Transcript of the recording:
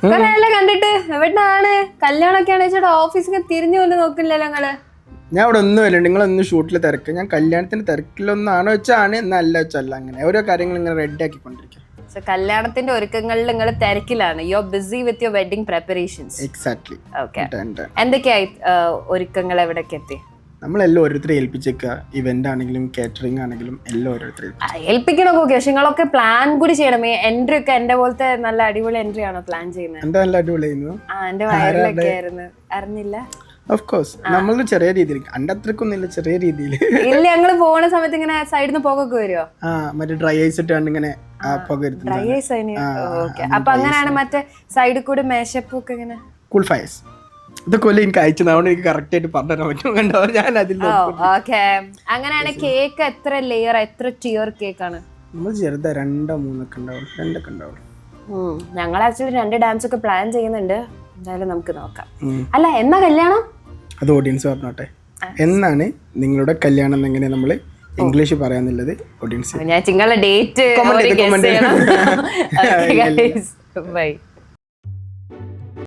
കൊറേയെല്ലാം കണ്ടിട്ട് എവിടാണ് കല്യാണമൊക്കെ ആണെന്ന് വെച്ചാൽ ഓഫീസിൽ തിരിഞ്ഞു പോലും നോക്കില്ലല്ലോ നിങ്ങള്. ഞാൻ ഇവിടെ ഒന്നുമില്ല, നിങ്ങളൊന്നും ഷൂട്ടിൽ തിരക്ക്, ഞാൻ കല്യാണത്തിന് തിരക്കിലൊന്നാണോ വെച്ചാണ്, എന്നല്ല വെച്ചല്ല, അങ്ങനെ ഓരോ കാര്യങ്ങൾ ഇങ്ങനെ റെഡി ആക്കിക്കൊണ്ടിരിക്കും. കല്യാണത്തിന്റെ ഒരുക്കങ്ങളിൽ നിങ്ങൾ തിരക്കിലാണ്. You are busy with your wedding preparations. Exactly. Okay, എന്തൊക്കെയായി ഒരുക്കങ്ങൾ എവിടേക്ക് എത്തി? നമ്മളെല്ലാം ഓരോരുത്തരെ ഏൽപ്പിച്ചേക്കുക. ഇവന്റ് ആണെങ്കിലും കാറ്ററിംഗ് ആണെങ്കിലും എല്ലാം ഓരോരുത്തരെ ഏൽപ്പിക്കണമൊക്കെ ഓക്കെ, പക്ഷെ നിങ്ങളൊക്കെ പ്ലാൻ കൂടി ചെയ്യണം. ഈ എൻട്രി ഒക്കെ എന്റെ പോലത്തെ നല്ല അടിപൊളി എൻട്രി ആണോ പ്ലാൻ ചെയ്യുന്നത്? എന്താ നല്ല അടിപൊളിയായിരുന്നു. എന്റെ വയറിലൊക്കെ ആയിരുന്നു, അറിഞ്ഞില്ല. ഓഫ് കോഴ്സ് നമ്മൾ ചെറിയ രീതിയിൽ, അന്റെ അത്രക്കൊന്നുമില്ല, ചെറിയ രീതിയിൽ. ഇല്ല, ഞങ്ങള് പോകുന്ന സമയത്ത് ഇങ്ങനെ സൈഡിൽ നിന്ന് പുകയൊക്കെ വരുമോ? മറ്റേ ഡ്രൈ ഐസ് ഇട്ടാണ്ട് ഇങ്ങനെ പുക. Dry ice okay. അപ്പൊ അങ്ങനെയാണ് മറ്റേ സൈഡിൽ കൂടി മേശപ്പും ഒക്കെ ഇങ്ങനെ കൂൾ ഫയർസ് ഇതൊക്കെ എനിക്ക് അയച്ചതാണ്. എനിക്ക് കറക്റ്റ് ആയിട്ട് പറഞ്ഞു പറ്റും. കണ്ടോ, ഞാൻ അതിൽ ഓക്കെ. അങ്ങനെയാണ്. കേക്ക് എത്ര ലെയർ, എത്ര ടിയർ കേക്കാണ്? നമ്മൾ ചെറുതാ 2-3 ഒക്കെ ഉണ്ടാവും, 2 ഒക്കെ ഉണ്ടാവും. ഞങ്ങൾ ആക്ച്വലി 2 ഡാൻസ് ഒക്കെ പ്ലാൻ ചെയ്യുന്നുണ്ട്. എന്തായാലും നമുക്ക് നോക്കാം. അല്ല, എന്നാ കല്യാണം? അത് ഓഡിയൻസ് പറഞ്ഞോട്ടെ. എന്നാണ് നിങ്ങളുടെ കല്യാണം എങ്ങനെ നമ്മൾ ഇംഗ്ലീഷ് പറയാന്നുള്ളത് ഓഡിയൻസ്. ഞാൻ നിങ്ങളുടെ ഡേറ്റ് ബൈ.